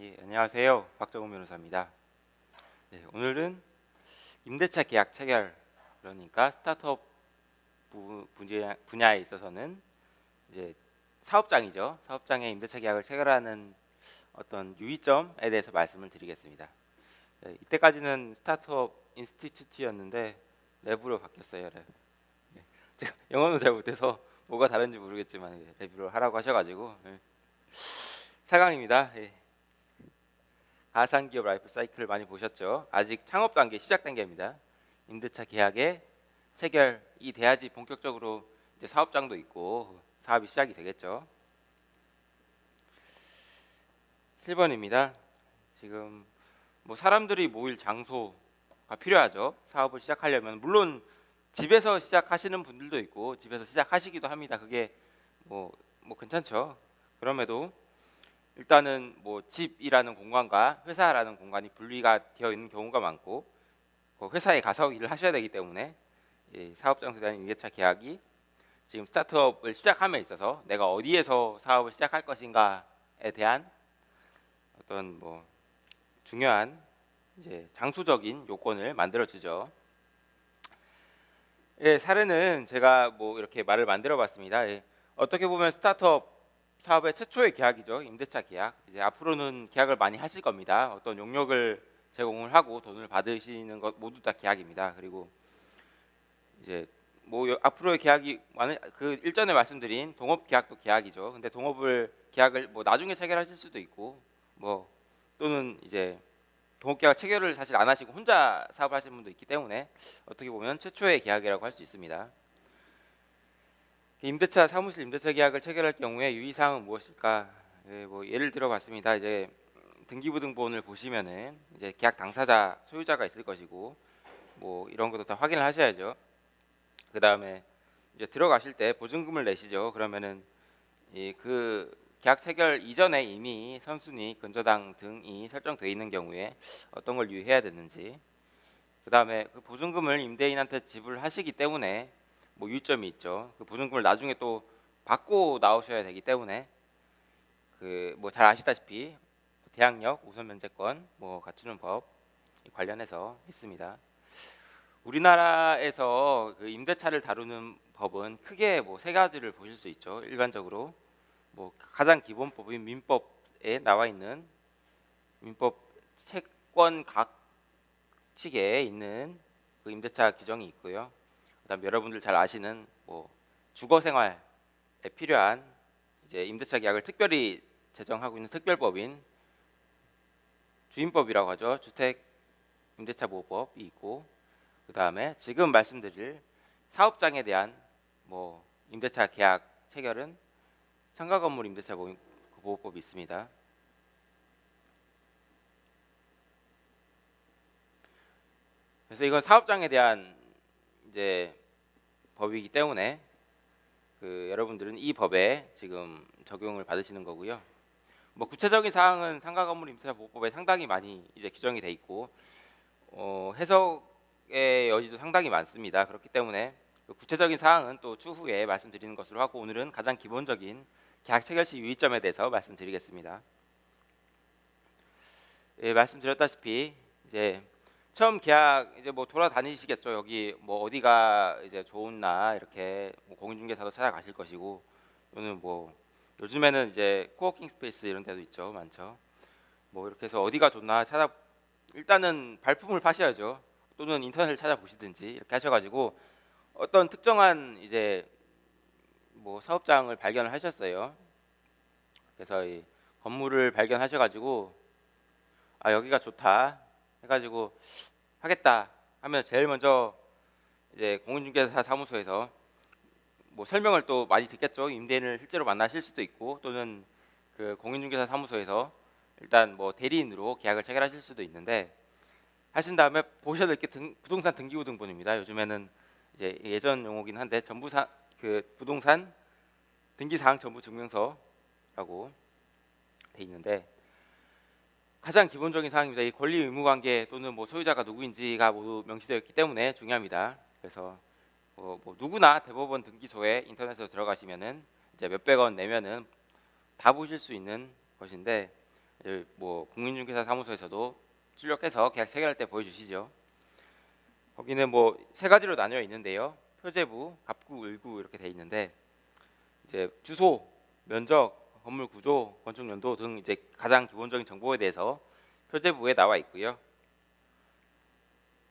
안녕하세요. 박정훈 변호사입니다. 오늘은 임대차 계약 체결, 그러니까 스타트업 분야에 있어서는 이제 사업장이죠. 사업장의 임대차 계약을 체결하는 어떤 유의점에 대해서 말씀을 드리겠습니다. 이때까지는 스타트업 인스티튜트였는데 랩으로 바뀌었어요. 랩. 제가 영어는 잘 못해서 뭐가 다른지 모르겠지만 랩으로 하라고 하셔가지고 4강입니다. 가상기업 라이프 사이클을 많이 보셨죠? 아직 창업 단계, 시작 단계입니다. 임대차 계약의 체결이 돼야지 본격적으로 이제 사업장도 있고 사업이 시작이 되겠죠. 7번입니다. 지금 뭐 사람들이 모일 장소가 필요하죠. 사업을 시작하려면 물론 집에서 시작하시는 분들도 있고 집에서 시작하시기도 합니다. 그게 뭐 괜찮죠. 그럼에도 일단은 뭐 집이라는 공간과 회사라는 공간이 분리가 되어 있는 경우가 많고 그 회사에 가서 일을 하셔야 되기 때문에 사업 장소에 대한 임대차 계약이 지금 스타트업을 시작함에 있어서 내가 어디에서 사업을 시작할 것인가에 대한 어떤 뭐 중요한 이제 장소적인 요건을 만들어 주죠. 사례는 제가 뭐 이렇게 말을 만들어 봤습니다. 어떻게 보면 스타트업 사업의 최초의 계약이죠. 임대차 계약. 이제 앞으로는 계약을 많이 하실 겁니다. 어떤 용역을 제공을 하고 돈을 받으시는 것 모두 다 계약입니다. 그리고 이제 뭐 앞으로의 계약이 많은 그 일전에 말씀드린 동업 계약도 계약이죠. 근데 동업을 계약을 뭐 나중에 체결하실 수도 있고 뭐 또는 이제 동업 계약 체결을 사실 안 하시고 혼자 사업하시는 분도 있기 때문에 어떻게 보면 최초의 계약이라고 할 수 있습니다. 임대차 사무실 임대차 계약을 체결할 경우에 유의사항은 무엇일까? 뭐 예를 들어 봤습니다. 이제 등기부등본을 보시면은 이제 계약 당사자 소유자가 있을 것이고 뭐 이런 것도 다 확인을 하셔야죠. 그 다음에 이제 들어가실 때 보증금을 내시죠. 그러면은 그 계약 체결 이전에 이미 선순위, 근저당 등이 설정되어 있는 경우에 어떤 걸 유의해야 되는지, 그 다음에 그 보증금을 임대인한테 지불하시기 때문에 뭐 유의점이 있죠. 그 보증금을 나중에 또 받고 나오셔야 되기 때문에 그 뭐 잘 아시다시피 대항력, 우선 면제권, 뭐 갖추는 법 관련해서 있습니다. 우리나라에서 그 임대차를 다루는 법은 크게 뭐 세 가지를 보실 수 있죠. 일반적으로 뭐 가장 기본법인 민법에 나와 있는 민법 채권 각칙에 있는 그 임대차 규정이 있고요. 그다음 여러분들 잘 아시는 뭐 주거 생활에 필요한 이제 임대차 계약을 특별히 제정하고 있는 특별법인 주임법이라고 하죠. 주택 임대차 보호법이 있고, 그 다음에 지금 말씀드릴 사업장에 대한 뭐 임대차 계약 체결은 상가건물 임대차 보호법이 있습니다. 그래서 이건 사업장에 대한 이제 법이기 때문에 그 여러분들은 이 법에 지금 적용을 받으시는 거고요. 뭐 구체적인 사항은 상가건물 임대차 보호법에 상당히 많이 이제 규정이 돼 있고 해석의 여지도 상당히 많습니다. 그렇기 때문에 그 구체적인 사항은 또 추후에 말씀드리는 것으로 하고 오늘은 가장 기본적인 계약 체결 시 유의점에 대해서 말씀드리겠습니다. 말씀드렸다시피 이제 처음 계약 이제 뭐 돌아다니시겠죠. 여기 뭐 어디가 이제 좋나 이렇게 뭐 공인중개사도 찾아가실 것이고, 또는 뭐 요즘에는 이제 코워킹 스페이스 이런 데도 있죠, 많죠. 뭐 이렇게 해서 어디가 좋나 일단은 발품을 파셔야죠. 또는 인터넷을 찾아보시든지 이렇게 하셔가지고 어떤 특정한 이제 뭐 사업장을 발견을 하셨어요. 그래서 이 건물을 발견하셔가지고 아 여기가 좋다 해가지고 하겠다 하면 제일 먼저 이제 공인중개사 사무소에서 뭐 설명을 또 많이 듣겠죠. 임대인을 실제로 만나실 수도 있고 또는 그 공인중개사 사무소에서 일단 뭐 대리인으로 계약을 체결하실 수도 있는데, 하신 다음에 보셔야 될 게 부동산 등기부등본입니다. 요즘에는 이제 예전 용어긴 한데 전부사 그 부동산 등기사항 전부 증명서라고 돼 있는데 가장 기본적인 사항입니다. 이 권리 의무 관계 또는 뭐 소유자가 누구인지가 모두 명시되어 있기 때문에 중요합니다. 그래서 뭐 누구나 대법원 등기소에 인터넷으로 들어가시면은 이제 몇백 원 내면은 다 보실 수 있는 것인데 뭐 공인중개사 사무소에서도 출력해서 계약 체결할 때 보여주시죠. 거기는 뭐 세 가지로 나뉘어 있는데요. 표제부, 갑구, 을구 이렇게 돼 있는데 이제 주소, 면적, 건물 구조, 건축 연도 등 이제 가장 기본적인 정보에 대해서 표제부에 나와 있고요.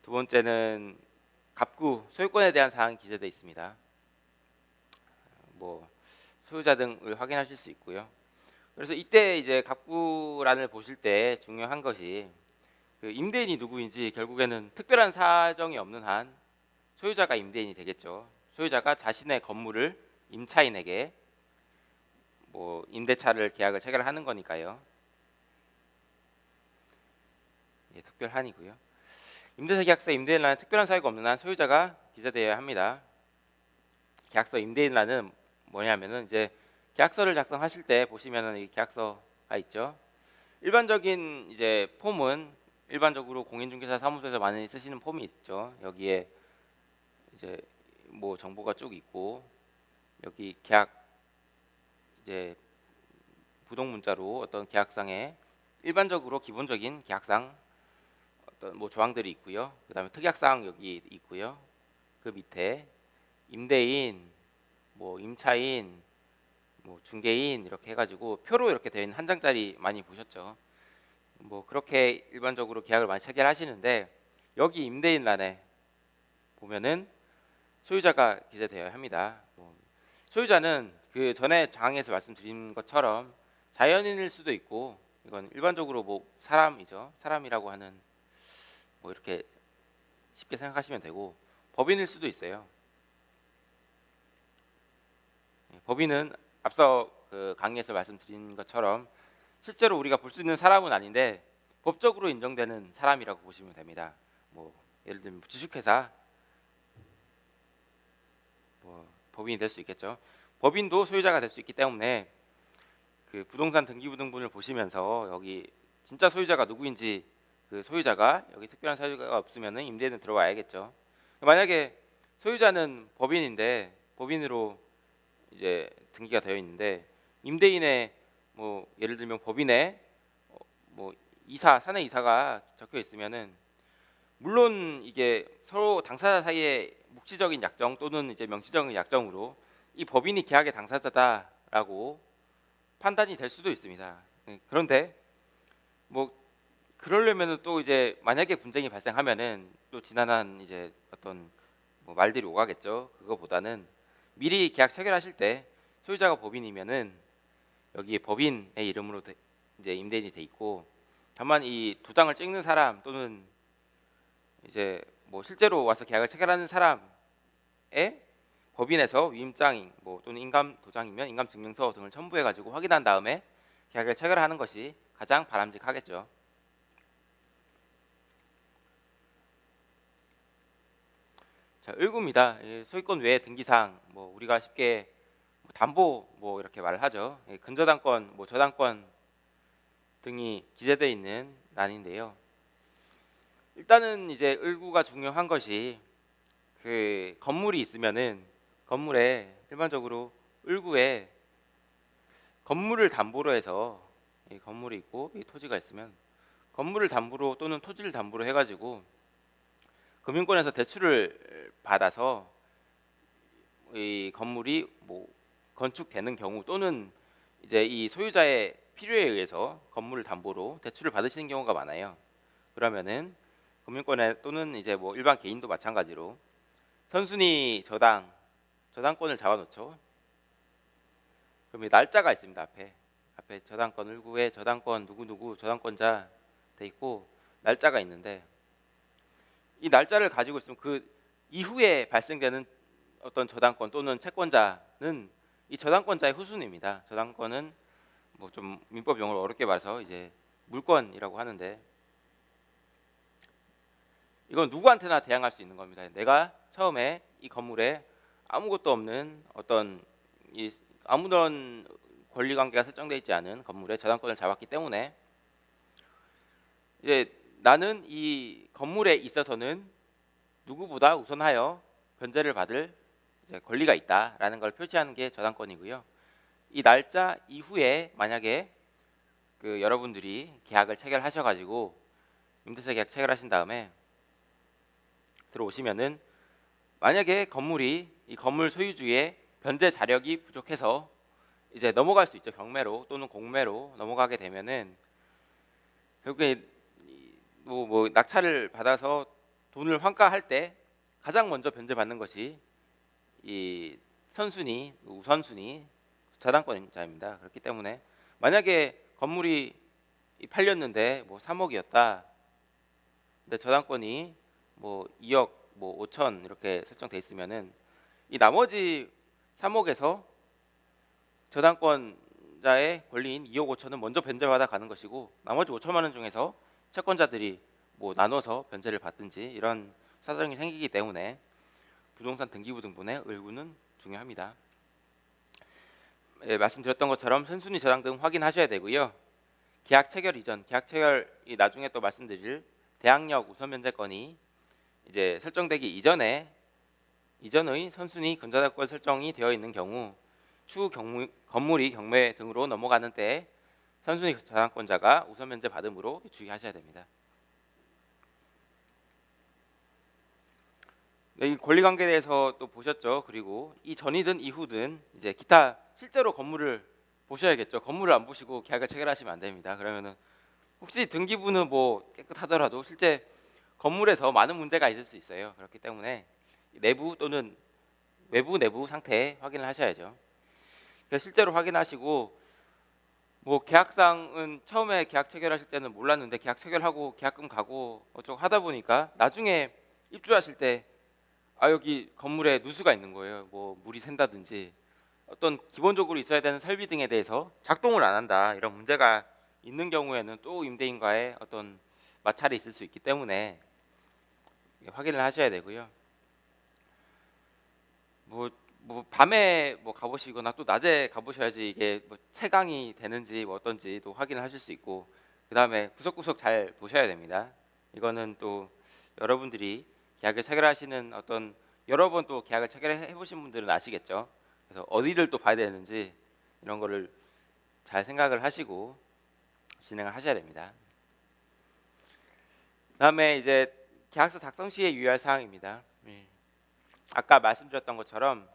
두 번째는 갑구, 소유권에 대한 사항이 기재되어 있습니다. 뭐 소유자 등을 확인하실 수 있고요. 그래서 이때 이제 갑구란을 보실 때 중요한 것이 그 임대인이 누구인지 결국에는 특별한 사정이 없는 한 소유자가 임대인이 되겠죠. 소유자가 자신의 건물을 임차인에게 뭐 임대차를 계약을 체결하는 거니까요. 예, 특별한이고요. 임대차 계약서 임대인란에 특별한 사유가 없는 한 소유자가 기재되어야 합니다. 계약서 임대인란은 뭐냐면은 이제 계약서를 작성하실 때 보시면은 이 계약서가 있죠. 일반적인 이제 폼은 일반적으로 공인중개사 사무소에서 많이 쓰시는 폼이 있죠. 여기에 이제 뭐 정보가 쭉 있고 여기 계약 이제 부동 문자로 어떤 계약상에 일반적으로 기본적인 계약상 어떤 뭐 조항들이 있고요. 그다음에 특약사항 여기 있고요. 그 밑에 임대인, 뭐 임차인, 뭐 중개인 이렇게 해가지고 표로 이렇게 되어 있는 한 장짜리 많이 보셨죠. 뭐 그렇게 일반적으로 계약을 많이 체결하시는데 여기 임대인란에 보면은 소유자가 기재되어야 합니다. 소유자는 그 전에 장에서 말씀드린 것처럼 자연인일 수도 있고 이건 일반적으로 뭐 사람이죠. 사람이라고 하는 뭐 이렇게 쉽게 생각하시면 되고 법인일 수도 있어요. 법인은 앞서 그 강의에서 말씀드린 것처럼 실제로 우리가 볼 수 있는 사람은 아닌데 법적으로 인정되는 사람이라고 보시면 됩니다. 뭐 예를 들면 주식회사 뭐 법인이 될 수 있겠죠. 법인도 소유자가 될 수 있기 때문에 그 부동산 등기부등본을 보시면서 여기 진짜 소유자가 누구인지 그 소유자가 여기 특별한 사유가 없으면은 임대인은 들어와야겠죠. 만약에 소유자는 법인인데 법인으로 이제 등기가 되어 있는데 임대인의 뭐 예를 들면 법인에 뭐 이사 사내 이사가 적혀 있으면은 물론 이게 서로 당사자 사이에 묵시적인 약정 또는 이제 명시적인 약정으로 이 법인이 계약의 당사자다라고 판단이 될 수도 있습니다. 그런데 뭐 그러려면은 또 이제 만약에 분쟁이 발생하면은 또 지난한 이제 어떤 뭐 말들이 오가겠죠. 그거보다는 미리 계약 체결하실 때 소유자가 법인이면은 여기 법인의 이름으로 이제 임대인이 돼 있고 다만 이 도장을 찍는 사람 또는 이제 뭐 실제로 와서 계약을 체결하는 사람의 법인에서 위임장 뭐 또는 인감 도장이면 인감 증명서 등을 첨부해 가지고 확인한 다음에 계약을 체결하는 것이 가장 바람직하겠죠. 자, 을구입니다. 소유권 외 등기사항 뭐 우리가 쉽게 담보 뭐 이렇게 말을 하죠. 근저당권, 뭐 저당권 등이 기재되어 있는 란인데요. 일단은 이제 을구가 중요한 것이 그 건물이 있으면은 건물에 일반적으로 을구에 건물을 담보로 해서 이 건물이 있고 이 토지가 있으면 건물을 담보로 또는 토지를 담보로 해가지고 금융권에서 대출을 받아서 이 건물이 뭐 건축되는 경우 또는 이제 이 소유자의 필요에 의해서 건물을 담보로 대출을 받으시는 경우가 많아요. 그러면은 금융권에 또는 이제 뭐 일반 개인도 마찬가지로 선순위 저당권을 잡아놓죠. 그럼 날짜가 있습니다. 앞에 저당권 을구에 저당권 누구누구 저당권자 돼 있고 날짜가 있는데 이 날짜를 가지고 있으면 그 이후에 발생되는 어떤 저당권 또는 채권자는 이 저당권자의 후순위입니다. 저당권은 뭐 좀 민법 용어로 어렵게 말해서 이제 물권이라고 하는데 이건 누구한테나 대항할 수 있는 겁니다. 내가 처음에 이 건물에 아무것도 없는 어떤 이 아무런 권리 관계가 설정되어 있지 않은 건물에 저당권을 잡았기 때문에 이제 나는 이 건물에 있어서는 누구보다 우선하여 변제를 받을 이제 권리가 있다라는 걸 표시하는 게 저당권이고요. 이 날짜 이후에 만약에 여러분들이 계약을 체결하셔가지고 임대차 계약 체결하신 다음에 들어오시면은 만약에 이 건물 소유주의 변제 자력이 부족해서 이제 넘어갈 수 있죠. 경매로 또는 공매로 넘어가게 되면은 결국에 뭐 낙찰을 받아서 돈을 환가할 때 가장 먼저 변제받는 것이 이 선순위, 우선순위 저당권자입니다. 그렇기 때문에 만약에 건물이 팔렸는데 뭐 3억이었다. 근데 저당권이 뭐 2억 뭐 5천 이렇게 설정돼 있으면은 이 나머지 3억에서 저당권자의 권리인 2억 5천은 먼저 변제받아 가는 것이고 나머지 5천만 원 중에서 채권자들이 뭐 나눠서 변제를 받든지 이런 사정이 생기기 때문에 부동산 등기부등본의 을구는 중요합니다. 말씀드렸던 것처럼 선순위 저당 등 확인하셔야 되고요. 계약 체결 이전, 계약 체결이 나중에 또 말씀드릴 대항력 우선 변제권이 이제 설정되기 이전의 선순위 근저당권 설정이 되어 있는 경우 추후 건물이 경매 등으로 넘어가는 때 선순위 저당권자가 우선 변제 받음으로 주의하셔야 됩니다. 네, 이 권리관계에 대해서 또 보셨죠. 그리고 이 전이든 이후든 이제 기타 실제로 건물을 보셔야겠죠. 건물을 안 보시고 계약을 체결하시면 안 됩니다. 그러면은 혹시 등기부는 뭐 깨끗하더라도 실제 건물에서 많은 문제가 있을 수 있어요. 그렇기 때문에 내부 또는 외부 내부 상태 확인을 하셔야죠. 그래서 실제로 확인하시고 뭐 계약상은 처음에 계약 체결하실 때는 몰랐는데 계약 체결하고 계약금 가고 어쩌고 하다 보니까 나중에 입주하실 때 여기 건물에 누수가 있는 거예요. 뭐 물이 샌다든지 어떤 기본적으로 있어야 되는 설비 등에 대해서 작동을 안 한다 이런 문제가 있는 경우에는 또 임대인과의 어떤 마찰이 있을 수 있기 때문에 확인을 하셔야 되고요. 뭐 밤에 뭐 가보시거나 또 낮에 가보셔야지 이게 뭐 채광이 되는지 뭐 어떤지도 확인을 하실 수 있고 그 다음에 구석구석 잘 보셔야 됩니다. 이거는 또 여러분들이 계약을 체결하시는 어떤 여러 번 또 계약을 체결해 보신 분들은 아시겠죠. 그래서 어디를 또 봐야 되는지 이런 거를 잘 생각을 하시고 진행을 하셔야 됩니다. 그다음에 이제 계약서 작성 시에 유의할 사항입니다. 아까 말씀드렸던 것처럼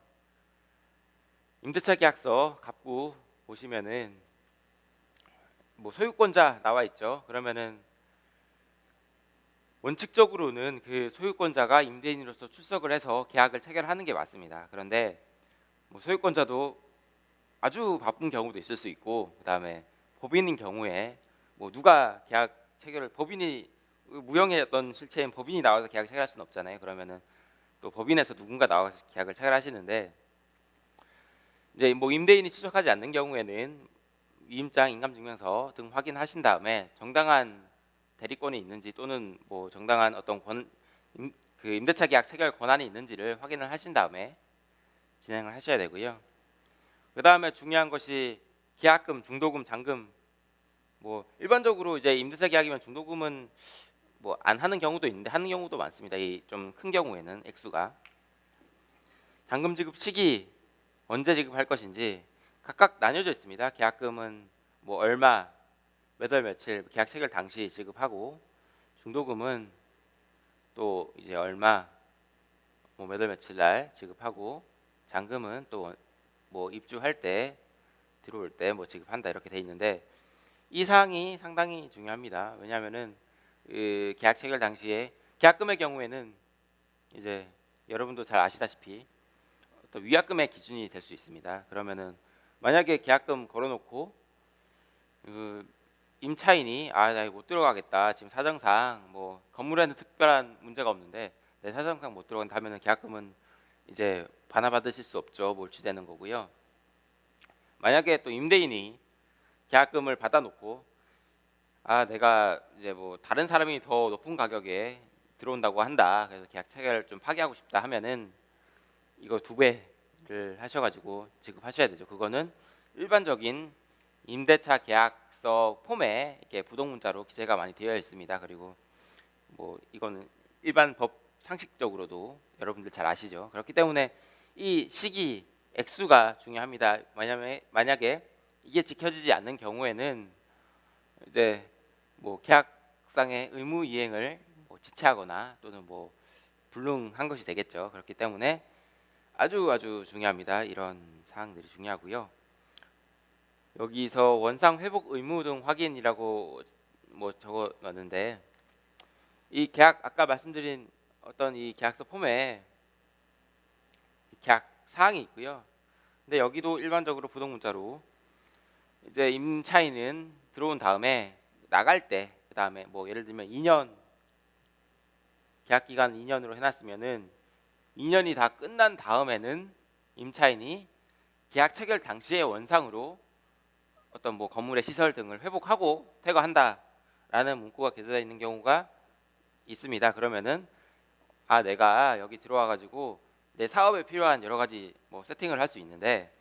임대차 계약서 갑구 보시면은 뭐 소유권자 나와 있죠. 그러면은 원칙적으로는 그 소유권자가 임대인으로서 출석을 해서 계약을 체결하는 게 맞습니다. 그런데 뭐 소유권자도 아주 바쁜 경우도 있을 수 있고 그다음에 법인인 경우에 뭐 누가 계약 체결을 법인이 무형의 어떤 실체인 법인이 나와서 계약 체결할 수는 없잖아요. 그러면은 또 법인에서 누군가 나와서 계약을 체결하시는데 이제 뭐 임대인이 출석하지 않는 경우에는 위임장, 인감증명서 등 확인하신 다음에 정당한 대리권이 있는지 또는 뭐 정당한 어떤 임대차 계약 체결 권한이 있는지를 확인을 하신 다음에 진행을 하셔야 되고요. 그 다음에 중요한 것이 계약금, 중도금, 잔금. 뭐 일반적으로 이제 임대차 계약이면 중도금은 뭐 안 하는 경우도 있는데 하는 경우도 많습니다. 이 좀 큰 경우에는 액수가. 잔금 지급 시기 언제 지급할 것인지 각각 나뉘어져 있습니다. 계약금은 뭐 얼마, 몇 월 며칠 계약 체결 당시 지급하고 중도금은 또 이제 얼마, 뭐 몇 월 며칠 날 지급하고 잔금은 또 뭐 입주할 때 들어올 때 뭐 지급한다 이렇게 돼 있는데 이 사항이 상당히 중요합니다. 왜냐하면은 그 계약 체결 당시에 계약금의 경우에는 이제 여러분도 잘 아시다시피 어떤 위약금의 기준이 될 수 있습니다. 그러면은 만약에 계약금 걸어놓고 그 임차인이 나 이거 못 들어가겠다 지금 사정상 뭐 건물에는 특별한 문제가 없는데 내 사정상 못 들어간다 하면은 계약금은 이제 반환받으실 수 없죠. 몰취되는 거고요. 만약에 또 임대인이 계약금을 받아놓고 내가 이제 뭐 다른 사람이 더 높은 가격에 들어온다고 한다. 그래서 계약 체결을 좀 파기하고 싶다 하면은 이거 2배를 하셔가지고 지급하셔야 되죠. 그거는 일반적인 임대차 계약서 폼에 이렇게 부동문자로 기재가 많이 되어 있습니다. 그리고 뭐 이거는 일반 법 상식적으로도 여러분들 잘 아시죠. 그렇기 때문에 이 시기 액수가 중요합니다. 만약에 이게 지켜지지 않는 경우에는 이제 뭐 계약상의 의무 이행을 뭐 지체하거나 또는 뭐 불능한 것이 되겠죠. 그렇기 때문에 아주 중요합니다. 이런 사항들이 중요하고요. 여기서 원상 회복 의무 등 확인이라고 뭐 적어놨는데, 이 계약 아까 말씀드린 어떤 이 계약서 폼에 계약 사항이 있고요. 근데 여기도 일반적으로 부동 문자로 이제 임차인은 들어온 다음에 나갈 때, 그 다음에 뭐 예를 들면 2년 계약 기간 2년으로 해놨으면은 2년이 다 끝난 다음에는 임차인이 계약 체결 당시의 원상으로 어떤 뭐 건물의 시설 등을 회복하고 퇴거한다라는 문구가 기재되어 있는 경우가 있습니다. 그러면은 내가 여기 들어와 가지고 내 사업에 필요한 여러 가지 뭐 세팅을 할 수 있는데,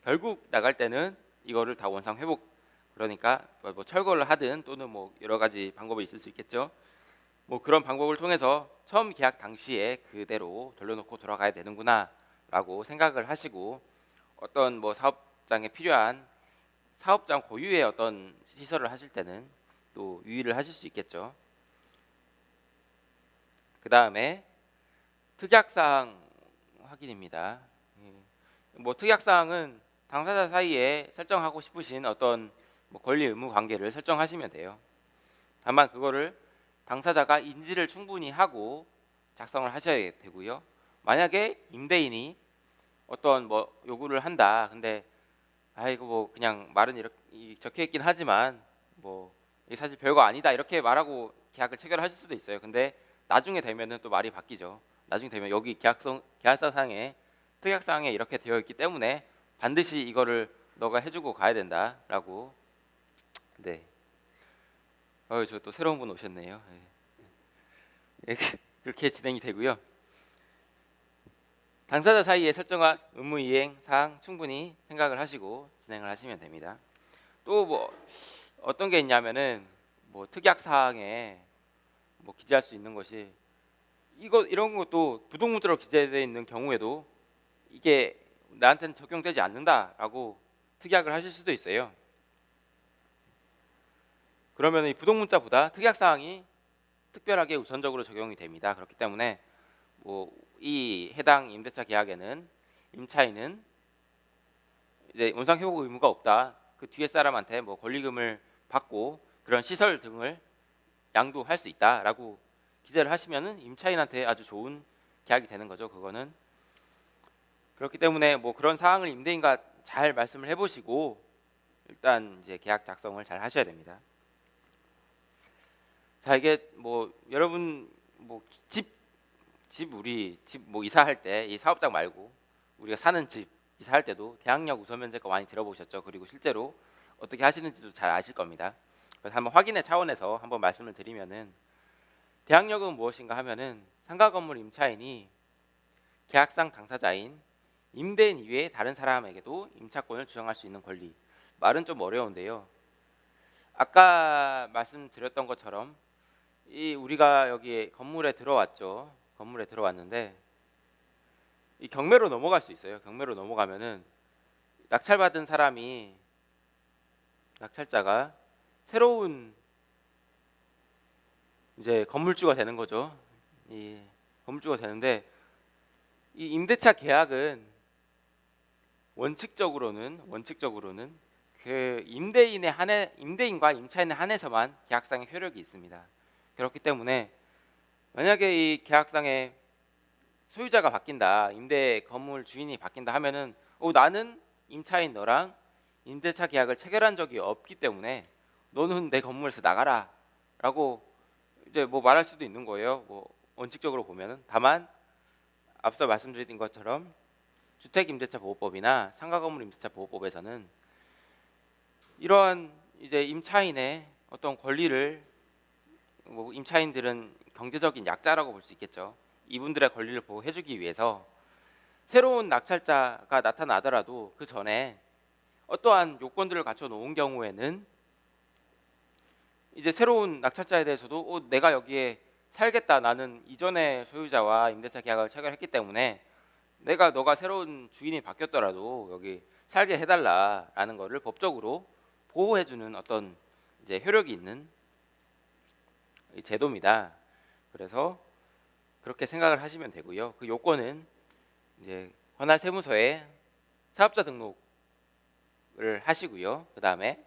결국 나갈 때는 이거를 다 원상 회복, 그러니까 뭐 철거를 하든 또는 뭐 여러 가지 방법이 있을 수 있겠죠. 뭐 그런 방법을 통해서 처음 계약 당시에 그대로 돌려놓고 돌아가야 되는구나라고 생각을 하시고, 어떤 뭐 사업장에 필요한 사업장 고유의 어떤 시설을 하실 때는 또 유의를 하실 수 있겠죠. 그 다음에 특약사항 확인입니다. 뭐 특약사항은 당사자 사이에 설정하고 싶으신 어떤 뭐 권리 의무 관계를 설정하시면 돼요. 다만 그거를 당사자가 인지를 충분히 하고 작성을 하셔야 되고요. 만약에 임대인이 어떤 뭐 요구를 한다, 근데 이거 뭐 그냥 말은 이렇게 적혀 있긴 하지만 뭐 이게 사실 별거 아니다 이렇게 말하고 계약을 체결하실 수도 있어요. 근데 나중에 되면은 또 말이 바뀌죠. 나중에 되면 여기 계약서상에 특약사항에 이렇게 되어 있기 때문에 반드시 이거를 너가 해주고 가야 된다라고. 네. 저 또 새로운 분 오셨네요. 네. 그렇게 진행이 되고요. 당사자 사이에 설정한 의무 이행 사항 충분히 생각을 하시고 진행을 하시면 됩니다. 또 뭐 어떤 게 있냐면은 뭐 특약 사항에 뭐 기재할 수 있는 것이 이런 것도 부동문자로 기재되어 있는 경우에도 이게 나한테는 적용되지 않는다라고 특약을 하실 수도 있어요. 그러면 이 부동문자보다 특약 사항이 특별하게 우선적으로 적용이 됩니다. 그렇기 때문에 뭐 이 해당 임대차 계약에는 임차인은 이제 원상 회복 의무가 없다. 그 뒤에 사람한테 뭐 권리금을 받고 그런 시설 등을 양도할 수 있다라고 기재를 하시면은 임차인한테 아주 좋은 계약이 되는 거죠. 그거는. 그렇기 때문에 뭐 그런 사항을 임대인과 잘 말씀을 해보시고 일단 이제 계약 작성을 잘 하셔야 됩니다. 자, 이게 뭐 여러분 뭐 우리 집 뭐 이사할 때 이 사업장 말고 우리가 사는 집 이사할 때도 대항력 우선 면제가 많이 들어보셨죠. 그리고 실제로 어떻게 하시는지도 잘 아실 겁니다. 그래서 한번 확인의 차원에서 한번 말씀을 드리면은, 대항력은 무엇인가 하면은 상가 건물 임차인이 계약상 당사자인 임대인 이외에 다른 사람에게도 임차권을 주장할 수 있는 권리. 말은 좀 어려운데요. 아까 말씀드렸던 것처럼 우리가 여기 건물에 들어왔죠. 건물에 들어왔는데 이 경매로 넘어갈 수 있어요. 경매로 넘어가면은 낙찰받은 사람이, 낙찰자가 새로운 이제 건물주가 되는 거죠. 이 건물주가 되는데 이 임대차 계약은 원칙적으로는 그 임대인과 임차인에 한해서만 계약상의 효력이 있습니다. 그렇기 때문에 만약에 이 계약상의 소유자가 바뀐다, 임대 건물 주인이 바뀐다 하면은 나는 임차인 너랑 임대차 계약을 체결한 적이 없기 때문에 너는 내 건물에서 나가라라고 이제 뭐 말할 수도 있는 거예요. 뭐 원칙적으로 보면은. 다만 앞서 말씀드린 것처럼 주택임대차보호법이나 상가건물임대차보호법에서는 이러한 이제 임차인의 어떤 권리를, 뭐 임차인들은 경제적인 약자라고 볼 수 있겠죠. 이분들의 권리를 보호해주기 위해서 새로운 낙찰자가 나타나더라도 그 전에 어떠한 요건들을 갖춰 놓은 경우에는 이제 새로운 낙찰자에 대해서도 내가 여기에 살겠다, 나는 이전의 소유자와 임대차 계약을 체결했기 때문에 너가 새로운 주인이 바뀌었더라도 여기 살게 해달라라는 것을 법적으로 보호해주는 어떤 이제 효력이 있는 제도입니다. 그래서 그렇게 생각을 하시면 되고요. 그 요건은 이제 관할 세무서에 사업자 등록을 하시고요. 그 다음에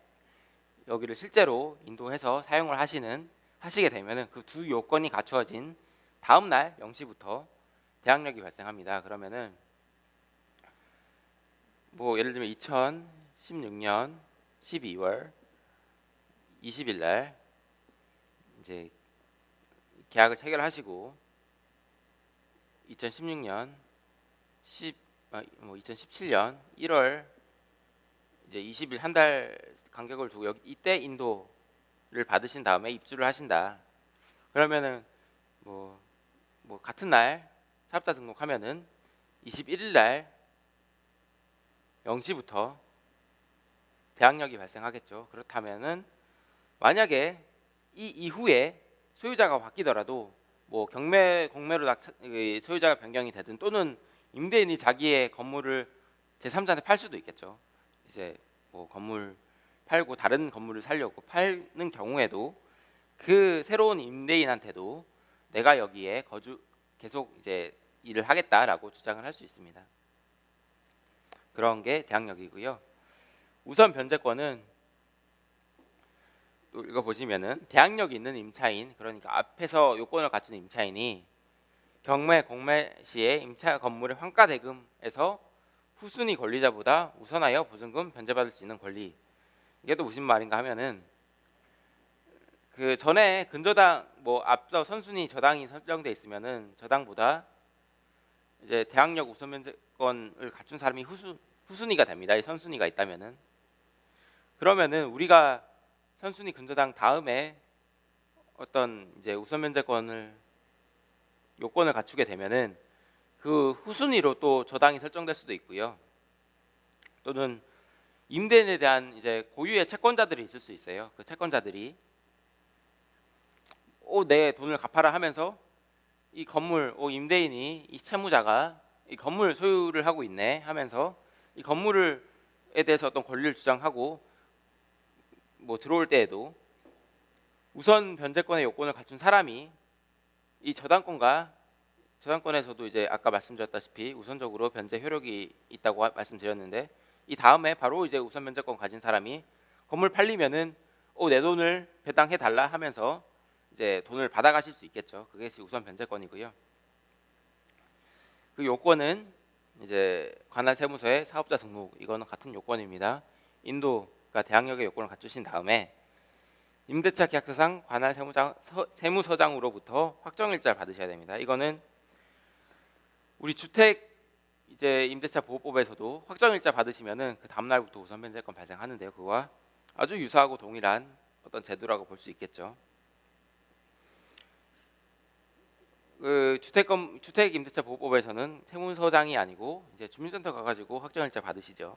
여기를 실제로 인도해서 사용을 하시게 되면은 그 두 요건이 갖추어진 다음 날 0시부터 대항력이 발생합니다. 그러면은 뭐 예를 들면 2016년 12월 20일 날 이제 계약을 체결하시고 2016년 2017년 1월 이제 20일 한 달 간격을 두고 이때 인도를 받으신 다음에 입주를 하신다. 그러면은 뭐 같은 날 사업자 등록하면은 21일 날 0시부터 대항력이 발생하겠죠. 그렇다면은 만약에 이 이후에 소유자가 바뀌더라도 뭐 공매로 소유자가 변경이 되든 또는 임대인이 자기의 건물을 제3자한테 팔 수도 있겠죠. 이제 뭐 건물 팔고 다른 건물을 살려고 파는 경우에도 그 새로운 임대인한테도 내가 여기에 계속 이제 일을 하겠다라고 주장을 할 수 있습니다. 그런 게 대항력이고요. 우선 변제권은 또 이거 보시면은 대항력이 있는 임차인, 그러니까 앞에서 요건을 갖춘 임차인이 공매 시에 임차 건물의 환가 대금에서 후순위 권리자보다 우선하여 보증금 변제받을 수 있는 권리. 이게 또 무슨 말인가 하면은 그 전에 근저당 뭐 앞서 선순위 저당이 설정돼 있으면은 저당보다 이제 대항력 우선 변제권을 갖춘 사람이 후순위가 됩니다. 이 선순위가 있다면은 그러면은 우리가 선순위 근저당 다음에 어떤 이제 우선 변제권을 요건을 갖추게 되면은 그 후순위로 또 저당이 설정될 수도 있고요. 또는 임대인에 대한 이제 고유의 채권자들이 있을 수 있어요. 그 채권자들이 내 돈을 갚아라 하면서 이 건물 임대인이 이 채무자가 이 건물 소유를 하고 있네 하면서 이 건물에 대해서 어떤 권리를 주장하고 뭐 들어올 때에도 우선 변제권의 요건을 갖춘 사람이 이 저당권에서도 이제 아까 말씀드렸다시피 우선적으로 변제 효력이 있다고 말씀드렸는데 이 다음에 바로 이제 우선 변제권 가진 사람이 건물 팔리면은 내 돈을 배당해 달라 하면서 이제 돈을 받아가실 수 있겠죠. 그게 우선 변제권이고요. 그 요건은 이제 관할 세무서의 사업자 등록, 이거는 같은 요건입니다. 인도가 대항력의 요건을 갖추신 다음에 임대차 계약서상 관할 세무서장으로부터 확정일자를 받으셔야 됩니다. 이거는 우리 주택 이제 임대차 보호법에서도 확정일자 받으시면은 그 다음 날부터 우선 변제권 발생하는데요. 그거와 아주 유사하고 동일한 어떤 제도라고 볼 수 있겠죠. 그 주택 임대차 보호법에서는 세무서장이 아니고 이제 주민센터 가가지고 확정일자 받으시죠.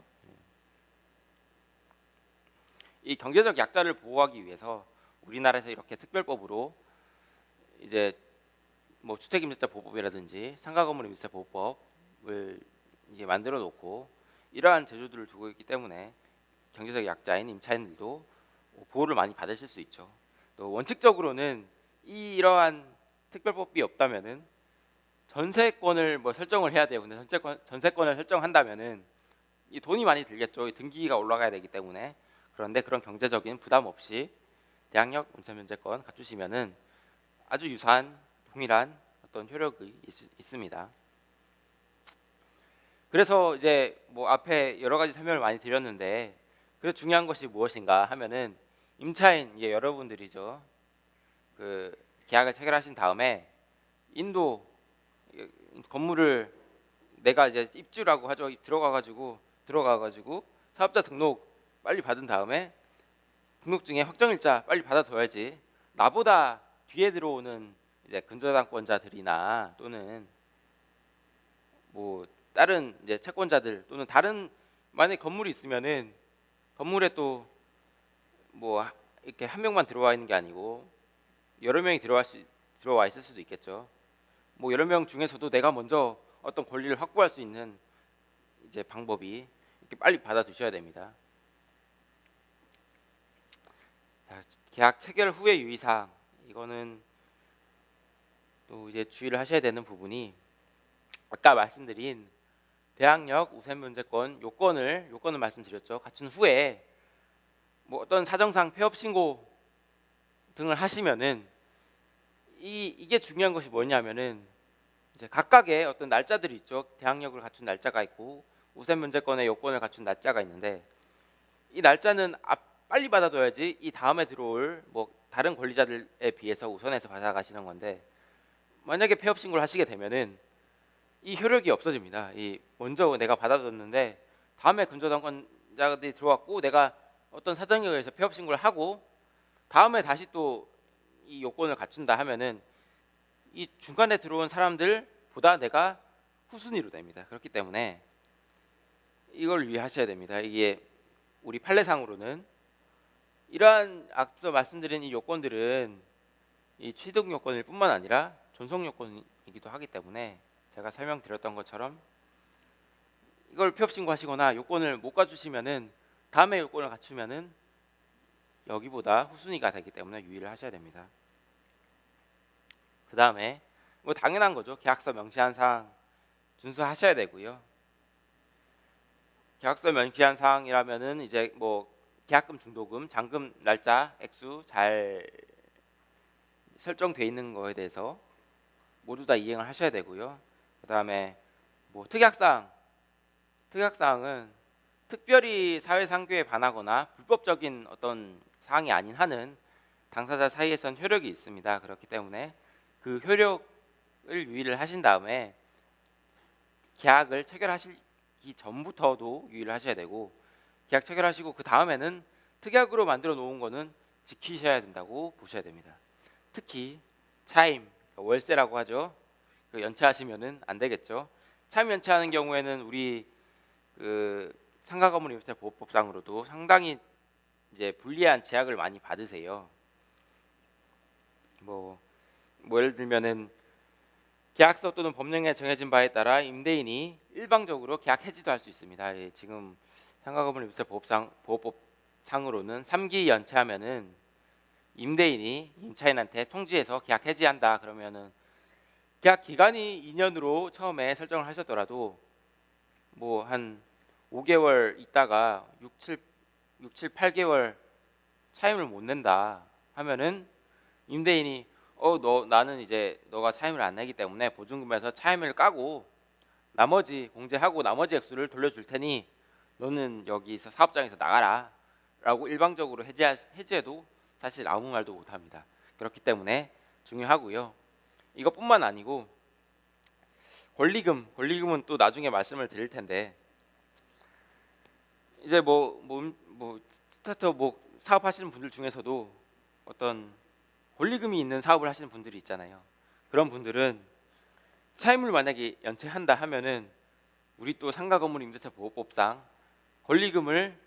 이 경제적 약자를 보호하기 위해서 우리나라에서 이렇게 특별법으로 이제 뭐 주택임대차 보호법이라든지 상가건물 임대차 보호법을 이제 만들어 놓고 이러한 제도들을 두고 있기 때문에 경제적 약자인 임차인들도 보호를 많이 받으실 수 있죠. 또 원칙적으로는 이러한 특별법이 없다면은 전세권을 뭐 설정을 해야 돼요. 근데 전세권을 설정한다면은 이 돈이 많이 들겠죠. 등기가 올라가야 되기 때문에. 그런데 그런 경제적인 부담 없이 대항력 우선 변제권 갖추시면은 아주 유사한 동일한 어떤 효력이 있습니다. 그래서 이제 뭐 앞에 여러 가지 설명을 많이 드렸는데 그래서 중요한 것이 무엇인가 하면은 임차인 여러분들이죠. 그 계약을 체결하신 다음에 인도 건물을 내가 이제 입주라고 하죠. 들어가가지고 사업자 등록 빨리 받은 다음에 등록증에 확정일자 빨리 받아둬야지. 나보다 뒤에 들어오는 이제 근저당권자들이나 또는 뭐 다른 이제 채권자들 또는 다른 만약 건물이 있으면은 건물에 또 뭐 이렇게 한 명만 들어와 있는 게 아니고 여러 명이 들어와 있을 수도 있겠죠. 뭐 여러 명 중에서도 내가 먼저 어떤 권리를 확보할 수 있는 이제 방법이 이렇게 빨리 받아두셔야 됩니다. 자, 계약 체결 후의 유의사항, 이거는 또 이제 주의를 하셔야 되는 부분이 아까 말씀드린 대항력 우선 면제권 요건을 말씀드렸죠. 갖춘 후에 뭐 어떤 사정상 폐업 신고 등을 하시면은 이게 중요한 것이 뭐냐면은 이제 각각의 어떤 날짜들이 있죠. 대항력을 갖춘 날짜가 있고 우선 면제권의 요건을 갖춘 날짜가 있는데, 이 날짜는 빨리 받아둬야지 이 다음에 들어올 뭐 다른 권리자들에 비해서 우선해서 받아가시는 건데, 만약에 폐업 신고를 하시게 되면은 이 효력이 없어집니다. 이 먼저 내가 받아뒀는데 다음에 근저당권자들이 들어왔고 내가 어떤 사정에 의해서 폐업 신고를 하고 다음에 다시 또 이 요건을 갖춘다 하면은 이 중간에 들어온 사람들보다 내가 후순위로 됩니다. 그렇기 때문에 이걸 유의하셔야 됩니다. 이게 우리 판례상으로는 이러한 앞서 말씀드린 이 요건들은 이 취득 요건일 뿐만 아니라 존속 요건이기도 하기 때문에 제가 설명드렸던 것처럼 이걸 폐업 신고하시거나 요건을 못 갖추시면은 다음에 요건을 갖추면은 여기보다 후순위가 되기 때문에 유의를 하셔야 됩니다. 그 다음에 뭐 당연한 거죠. 계약서 명시한 사항 준수하셔야 되고요. 계약서 명시한 사항이라면은 이제 뭐 계약금, 중도금, 잔금 날짜, 액수 잘 설정돼 있는 거에 대해서 모두 다 이행을 하셔야 되고요. 그 다음에 뭐 특약사항은 특별히 사회상규에 반하거나 불법적인 어떤 사항이 아닌 한은 당사자 사이에선 효력이 있습니다. 그렇기 때문에 그 효력을 유의를 하신 다음에 계약을 체결하시기 전부터도 유의를 하셔야 되고, 계약 체결하시고 그 다음에는 특약으로 만들어 놓은 거는 지키셔야 된다고 보셔야 됩니다. 특히 차임, 월세라고 하죠. 그 연체하시면은 안 되겠죠. 차임 연체하는 경우에는 우리 그 상가건물임대차보호법상으로도 상당히 이제 불리한 제약을 많이 받으세요. 뭐 예를 들면은 계약서 또는 법령에 정해진 바에 따라 임대인이 일방적으로 계약 해지도 할 수 있습니다. 예, 지금 상가건물임대차보호법상으로는 3기 연체하면은 임대인이 임차인한테 통지해서 계약 해지한다 그러면은 계약 기간이 2년으로 처음에 설정을 하셨더라도 뭐 한 5개월 있다가 6, 7, 8개월 차임을 못 낸다 하면은 임대인이 나는 이제 너가 차임을 안 내기 때문에 보증금에서 차임을 까고 나머지 공제하고 나머지 액수를 돌려줄 테니 너는 여기서 사업장에서 나가라 라고 일방적으로 해지해도 사실 아무 말도 못 합니다. 그렇기 때문에 중요하고요. 이것뿐만 아니고 권리금은 또 나중에 말씀을 드릴 텐데, 이제 스타트업 사업하시는 분들 중에서도 어떤 권리금이 있는 사업을 하시는 분들이 있잖아요. 그런 분들은 차임을 만약에 연체한다 하면은 우리 또 상가건물임대차보호법상 권리금을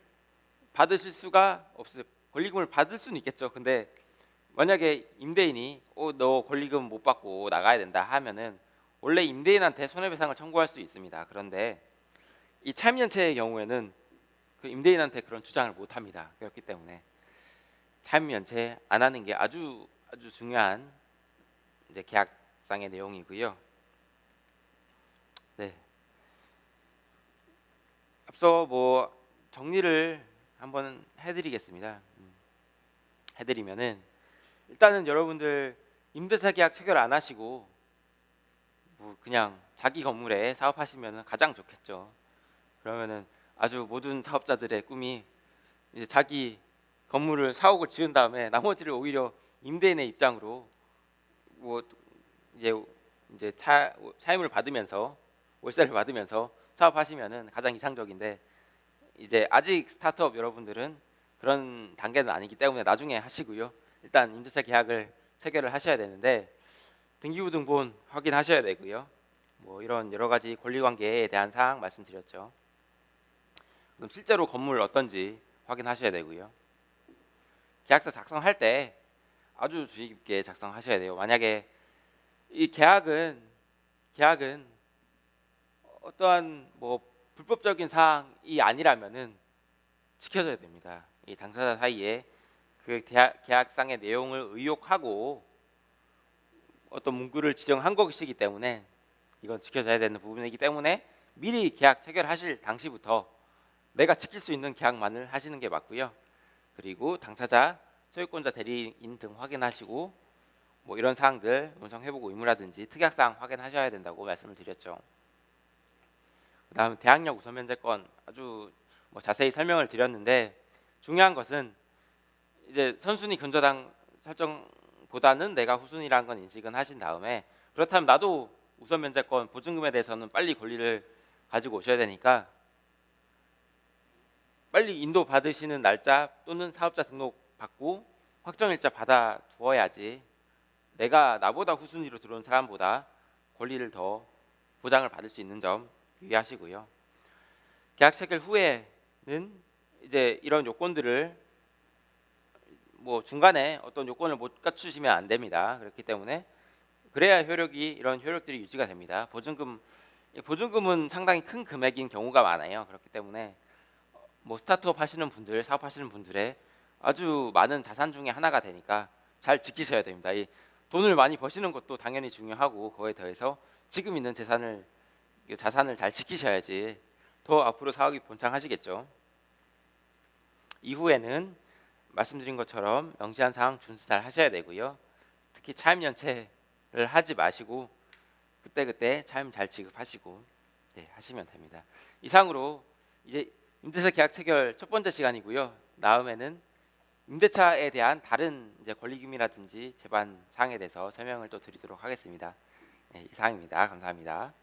받으실 수가 없어요. 권리금을 받을 수는 있겠죠. 근데 만약에 임대인이 너 권리금 못 받고 나가야 된다 하면은 원래 임대인한테 손해배상을 청구할 수 있습니다. 그런데 이 차임 연체의 경우에는 그 임대인한테 그런 주장을 못 합니다. 그렇기 때문에 차임 연체 안 하는 게 아주 중요한 이제 계약상의 내용이고요. 네. 앞서 정리를 한번 해드리겠습니다. 해드리면은 일단은 여러분들 임대차 계약 체결 안 하시고 그냥 자기 건물에 사업하시면은 가장 좋겠죠. 그러면은 아주 모든 사업자들의 꿈이 이제 자기 건물을 사옥을 지은 다음에 나머지를 오히려 임대인의 입장으로 이제 차임을 받으면서 월세를 받으면서 사업하시면은 가장 이상적인데, 이제 아직 스타트업 여러분들은 그런 단계는 아니기 때문에 나중에 하시고요. 일단 임대차 계약을 체결을 하셔야 되는데 등기부등본 확인하셔야 되고요. 이런 여러 가지 권리관계에 대한 사항 말씀드렸죠. 그럼 실제로 건물 어떤지 확인하셔야 되고요. 계약서 작성할 때 아주 주의 깊게 작성하셔야 돼요. 만약에 이 계약은 어떠한 불법적인 사항이 아니라면은 지켜져야 됩니다. 이 당사자 사이에 그 계약상의 내용을 의혹하고 어떤 문구를 지정한 것이기 때문에 이건 지켜져야 되는 부분이기 때문에 미리 계약 체결하실 당시부터 내가 지킬 수 있는 계약만을 하시는 게 맞고요. 그리고 당사자, 소유권자 대리인 등 확인하시고 뭐 이런 사항들 운송 회복 의무라든지 특약사항 확인하셔야 된다고 말씀을 드렸죠. 그다음 대항력 우선 면제권 아주 뭐 자세히 설명을 드렸는데 중요한 것은 이제 선순위 근저당 설정보다는 내가 후순위라는 건 인식은 하신 다음에 그렇다면 나도 우선 면제권 보증금에 대해서는 빨리 권리를 가지고 오셔야 되니까 빨리 인도 받으시는 날짜 또는 사업자 등록 받고 확정일자 받아 두어야지 내가 나보다 후순위로 들어온 사람보다 권리를 더 보장을 받을 수 있는 점 유의하시고요. 계약 체결 후에는 이제 이런 요건들을 뭐 중간에 어떤 요건을 못 갖추시면 안 됩니다. 그렇기 때문에 그래야 이런 효력들이 유지가 됩니다. 보증금은 상당히 큰 금액인 경우가 많아요. 그렇기 때문에 뭐 스타트업 하시는 분들, 사업하시는 분들의 아주 많은 자산 중에 하나가 되니까 잘 지키셔야 됩니다. 이 돈을 많이 버시는 것도 당연히 중요하고 그거에 더해서 지금 있는 자산을 잘 지키셔야지 더 앞으로 사업이 번창하시겠죠. 이후에는 말씀드린 것처럼 명시한 사항 준수 잘 하셔야 되고요. 특히 차임 연체를 하지 마시고 그때그때 차임 잘 지급하시고 하시면 됩니다. 이상으로 이제 임대차 계약 체결 첫 번째 시간이고요. 다음에는 임대차에 대한 다른 이제 권리금이라든지 제반 사항에 대해서 설명을 또 드리도록 하겠습니다. 이상입니다. 감사합니다.